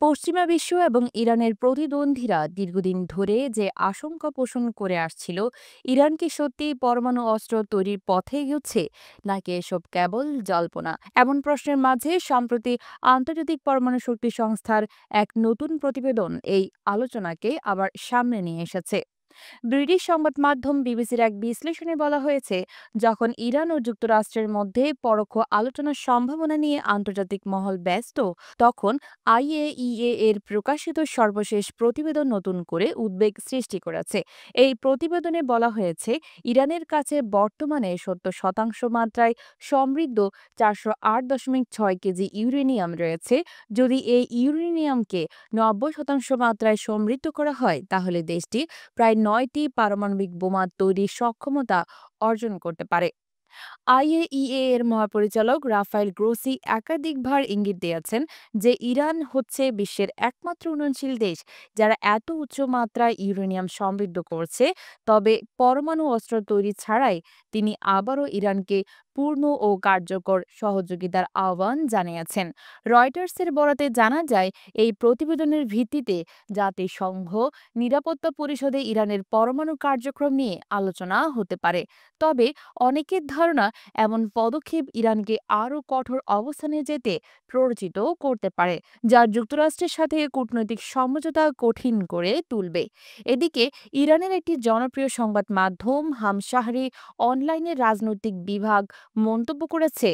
পশ্চিমা বিশ্ব এবং ইরানের প্রতিদ্বন্দ্বীরা দীর্ঘদিন ধরে যে আশঙ্কা পোষণ করে আসছিল, ইরান কি সত্যি পরমাণু অস্ত্র তৈরির পথে এগোচ্ছে নাকি এসব কেবল জল্পনা, এমন প্রশ্নের মাঝে সম্প্রতি আন্তর্জাতিক পরমাণু শক্তি সংস্থার এক নতুন প্রতিবেদন এই আলোচনাকে আবার সামনে নিয়ে এসেছে। ব্রিটিশ সংবাদ মাধ্যম বিবিসির এক বিশ্লেষণে বলা হয়েছে, যখন ইরান ও যুক্তরাষ্ট্রের মধ্যে পরোক্ষ আলোচনার সম্ভাবনা নিয়ে আন্তর্জাতিক মহল ব্যস্ত, তখন আইএইএ এর প্রকাশিত সর্বশেষ প্রতিবেদন নতুন করে উদ্বেগ সৃষ্টি করেছে। এই প্রতিবেদনে বলা হয়েছে, ইরানের কাছে বর্তমানে ৭০% মাত্রায় সমৃদ্ধ ৪০৮.৬ কেজি ইউরেনিয়াম রয়েছে। যদি এই ইউরেনিয়ামকে ৯০% মাত্রায় সমৃদ্ধ করা হয়, তাহলে দেশটি প্রায় ৯টি পারমাণবিক বোমা তৈরির সক্ষমতা অর্জন করতে পারে। আইএইএ এর মহাপরিচালক রাফায়েল গ্রোসি একাধিকবার ইঙ্গিত দিয়েছেন যে ইরান হচ্ছে বিশ্বের একমাত্র উন্নয়নশীল দেশ যারা এত উচ্চ মাত্রায় ইউরেনিয়াম সমৃদ্ধ করছে। তবে পরমাণু অস্ত্র তৈরি ছাড়াই তিনি আবারও ইরানকে পূর্ণ ও কার্যকর সহযোগিতার আহ্বান জানিয়েছেন। রয়টার্সের বরাতে জানা যায়, এই প্রতিবেদনের ভিত্তিতে জাতিসংঘ নিরাপত্তা পরিষদে ইরানের পরমাণু কার্যক্রম নিয়ে আলোচনা হতে পারে। তবে অনেকের ধারণা, এমন পদক্ষেপ ইরানকে আরও কঠোর অবস্থানে যেতে প্ররোচিত করতে পারে, যা যুক্তরাষ্ট্রের সাথে কূটনৈতিক সমঝোতা কঠিন করে তুলবে। এদিকে ইরানের একটি জনপ্রিয় সংবাদ মাধ্যম হামশাহরি অনলাইনের রাজনৈতিক বিভাগ মন্তব্য করেছে,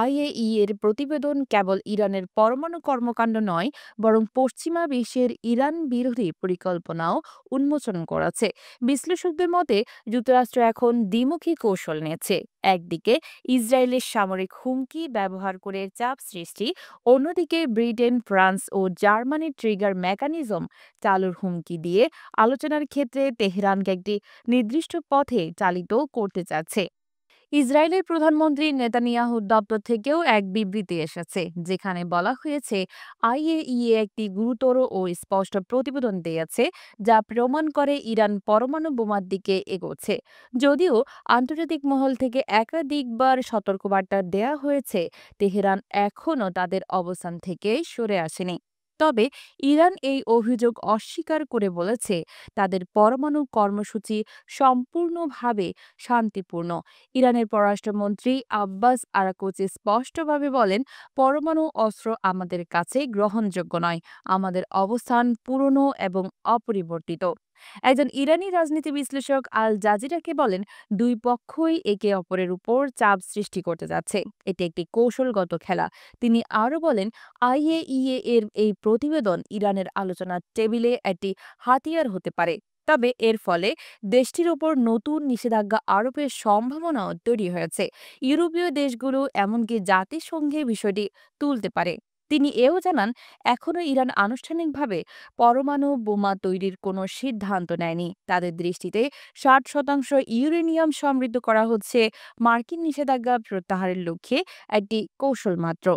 আইএই এর প্রতিবেদন কেবল ইরানের পরমাণু কর্মকাণ্ড নয়, বরং পশ্চিমা বিশ্বের ইরান বিরোধী পরিকল্পনাও উন্মোচন করেছে। বিশ্লেষকদের মতে, যুক্তরাষ্ট্র এখন দ্বিমুখী কৌশল নিয়েছে। একদিকে ইসরায়েলের সামরিক হুমকি ব্যবহার করে চাপ সৃষ্টি, অন্যদিকে ব্রিটেন, ফ্রান্স ও জার্মানির ট্রিগার মেকানিজম চালুর হুমকি দিয়ে আলোচনার ক্ষেত্রে তেহরানকে একটি নির্দিষ্ট পথে চালিত করতে চাচ্ছে। ইসরায়েলের প্রধানমন্ত্রী নেতানিয়াহুর দপ্তর থেকেও এক বিবৃতি এসেছে, যেখানে বলা হয়েছে আইএইএ একটি গুরুতর ও স্পষ্ট প্রতিবেদন দিয়েছে যা প্রমাণ করে ইরান পরমাণু বোমার দিকে এগোচ্ছে। যদিও আন্তর্জাতিক মহল থেকে একাধিকবার সতর্কবার্তা দেয়া হয়েছে, তেহরান এখনও তাদের অবস্থান থেকে সরে আসেনি। তবে ইরান এই অভিযোগ অস্বীকার করে বলেছে, তাদের পরমাণু কর্মসূচি সম্পূর্ণভাবে শান্তিপূর্ণ। ইরানের পররাষ্ট্রমন্ত্রী আব্বাস আরাকচি স্পষ্টভাবে বলেন, পরমাণু অস্ত্র আমাদের কাছে গ্রহণযোগ্য নয়। আমাদের অবস্থান পুরনো এবং অপরিবর্তিত। একজন ইরানি রাজনীতি বিশ্লেষক আল জাজিরাকে বলেন, দুই পক্ষই একে অপরের উপর চাপ সৃষ্টি করতে যাচ্ছে। এটি একটি কৌশলগত খেলা। তিনি আরও বলেন, আইএইএ এর এই প্রতিবেদন ইরানের আলোচনার টেবিলে একটি হাতিয়ার হতে পারে। তবে এর ফলে দেশটির ওপর নতুন নিষেধাজ্ঞা আরোপের সম্ভাবনাও তৈরি হয়েছে। ইউরোপীয় দেশগুলো এমনকি জাতিসংঘে বিষয়টি তুলতে পারে। তিনি এও জানান, এখনও ইরান আনুষ্ঠানিকভাবে পরমাণু বোমা তৈরির কোনো সিদ্ধান্ত নেয়নি। তাদের দৃষ্টিতে ৬০% ইউরেনিয়াম সমৃদ্ধ করা হচ্ছে মার্কিন নিষেধাজ্ঞা প্রত্যাহারের লক্ষ্যে একটি কৌশল মাত্র।